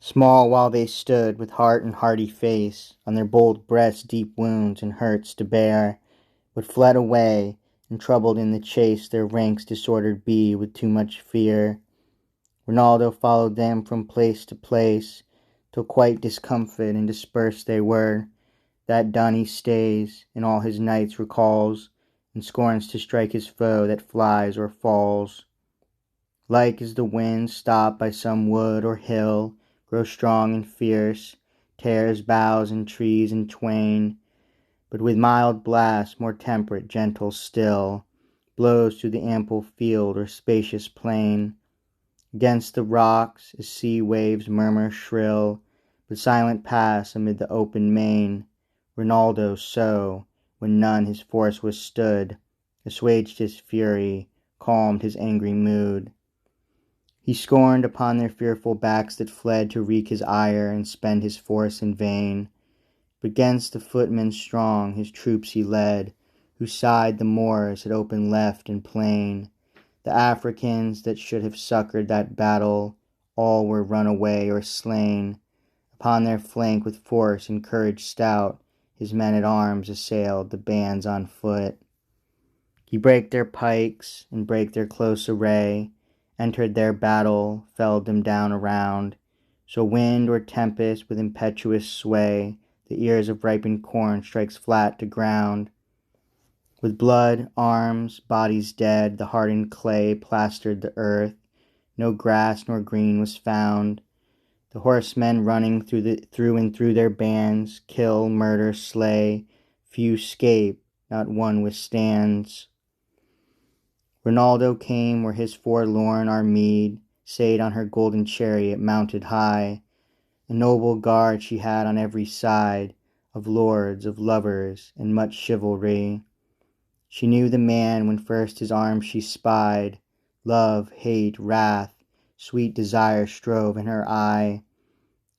Small while they stood, with heart and hearty face, on their bold breasts deep wounds and hurts to bear, but fled away, and troubled in the chase their ranks disordered be with too much fear. Rinaldo followed them from place to place, till quite discomfit and dispersed they were. That done he stays, and all his knights recalls, and scorns to strike his foe that flies or falls. Like as the wind stopped by some wood or hill, grows strong and fierce, tears boughs and trees in twain, but with mild blast more temperate, gentle still, blows through the ample field or spacious plain. Against the rocks, as sea waves murmur shrill, but silent pass amid the open main. Rinaldo so, when none his force withstood, assuaged his fury, calmed his angry mood. He scorned upon their fearful backs that fled to wreak his ire and spend his force in vain. But 'gainst the footmen strong his troops he led, whose side the Moors had open left and plain. The Africans that should have succoured that battle, all were run away or slain. Upon their flank with force and courage stout, his men-at-arms assailed the bands on foot. He brake their pikes, and brake their close array, entered their battle, felled them down around. So wind or tempest with impetuous sway, the ears of ripened corn strikes flat to ground. With blood, arms, bodies dead, the hardened clay plastered the earth. No grass nor green was found. The horsemen running through and through their bands, kill, murder, slay. Few 'scape, not one withstands. Rinaldo came where his forlorn Armide sate on her golden chariot mounted high. A noble guard she had on every side, of lords, of lovers, and much chivalry. She knew the man when first his arms she spied. Love, hate, wrath, sweet desire strove in her eye.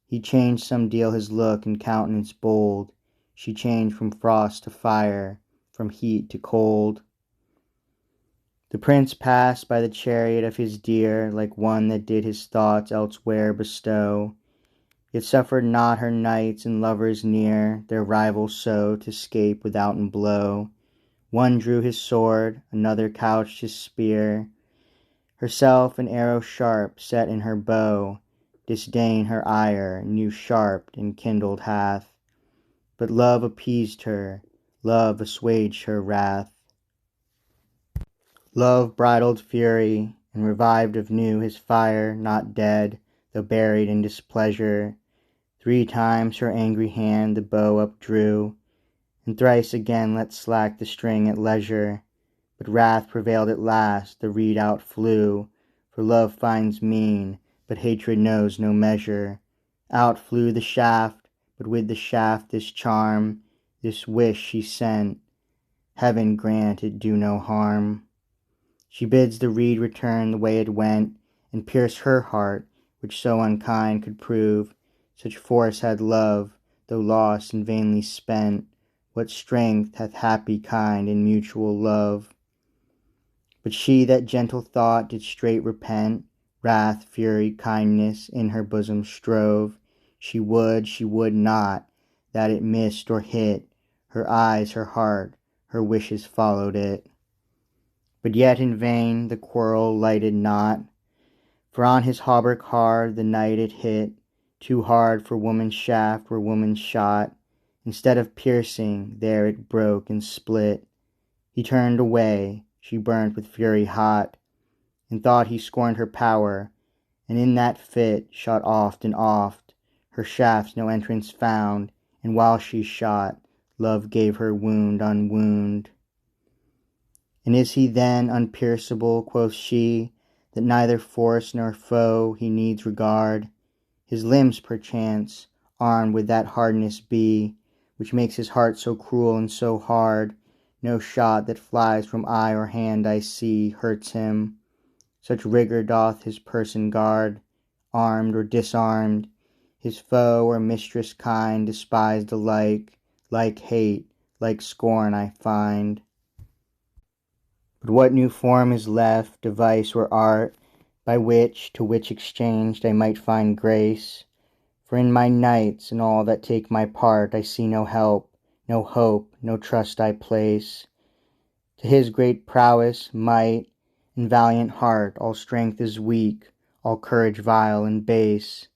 He changed some deal his look and countenance bold. She changed from frost to fire, from heat to cold. The prince passed by the chariot of his dear, like one that did his thoughts elsewhere bestow, yet suffered not her knights and lovers near their rivals so to 'scape withouten blow. One drew his sword, another couched his spear, herself an arrow sharp set in her bow. Disdain her ire new sharped and kindled hath, but love appeased her, love assuaged her wrath. Love bridled fury, and revived of new his fire, not dead, though buried in displeasure. 3 times her angry hand the bow updrew, and thrice again let slack the string at leisure. But wrath prevailed at last, the reed out flew, for love finds mean, but hatred knows no measure. Out flew the shaft, but with the shaft this charm, this wish she sent, Heaven grant it do no harm. She bids the reed return the way it went, and pierce her heart, which so unkind could prove. Such force had love, though lost and vainly spent. What strength hath happy kind in mutual love? But she that gentle thought did straight repent, wrath, fury, kindness in her bosom strove. She would not, that it missed or hit. Her eyes, her heart, her wishes followed it. But yet in vain the quarrel lighted not, for on his hauberk hard the knight it hit. Too hard for woman's shaft where woman's shot, instead of piercing, there it broke and split. He turned away, she burnt with fury hot, and thought he scorned her power, and in that fit shot oft and oft. Her shafts no entrance found, and while she shot, love gave her wound on wound. And is he then unpierceable, quoth she, that neither force nor foe he needs regard? His limbs perchance, armed with that hardness be, which makes his heart so cruel and so hard. No shot that flies from eye or hand I see hurts him, such rigour doth his person guard. Armed or disarmed, his foe or mistress kind despised alike, like hate, like scorn I find. But what new form is left, device or art, by which, to which exchanged I might find grace? For in my knights and all that take my part I see no help, no hope, no trust I place. To his great prowess, might, and valiant heart all strength is weak, all courage vile and base.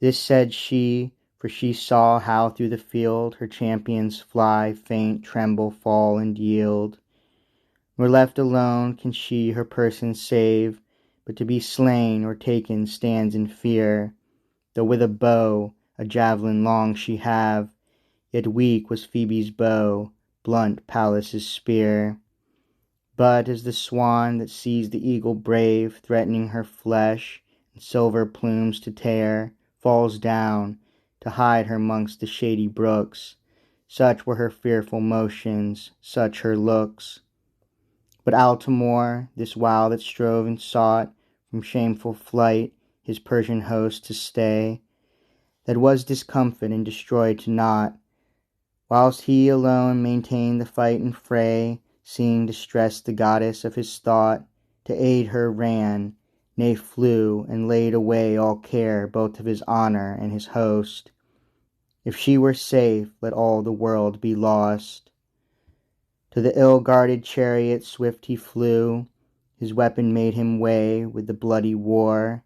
This said she, for she saw how through the field her champions fly, faint, tremble, fall, and yield. Nor left alone can she her person save, but to be slain or taken stands in fear. Though with a bow, a javelin long she have, yet weak was Phoebe's bow, blunt Pallas' spear. But as the swan that sees the eagle brave, threatening her flesh and silver plumes to tear, falls down to hide her 'mongst the shady brooks, such were her fearful motions, such her looks. But Altamore, this while that strove and sought from shameful flight his Persian host to stay, that was discomfit and destroyed to naught, whilst he alone maintained the fight and fray, seeing distressed the goddess of his thought, to aid her ran, nay flew, and laid away all care both of his honour and his host. If she were safe, let all the world be lost. To the ill-guarded chariot swift he flew, his weapon made him way with the bloody war.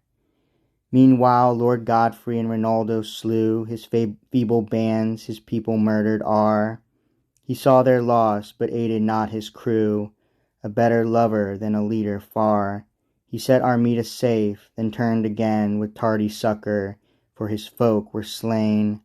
Meanwhile Lord Godfrey and Rinaldo slew, his feeble bands his people murdered are. He saw their loss, but aided not his crew, a better lover than a leader far. He set Armida safe, then turned again with tardy succour, for his folk were slain.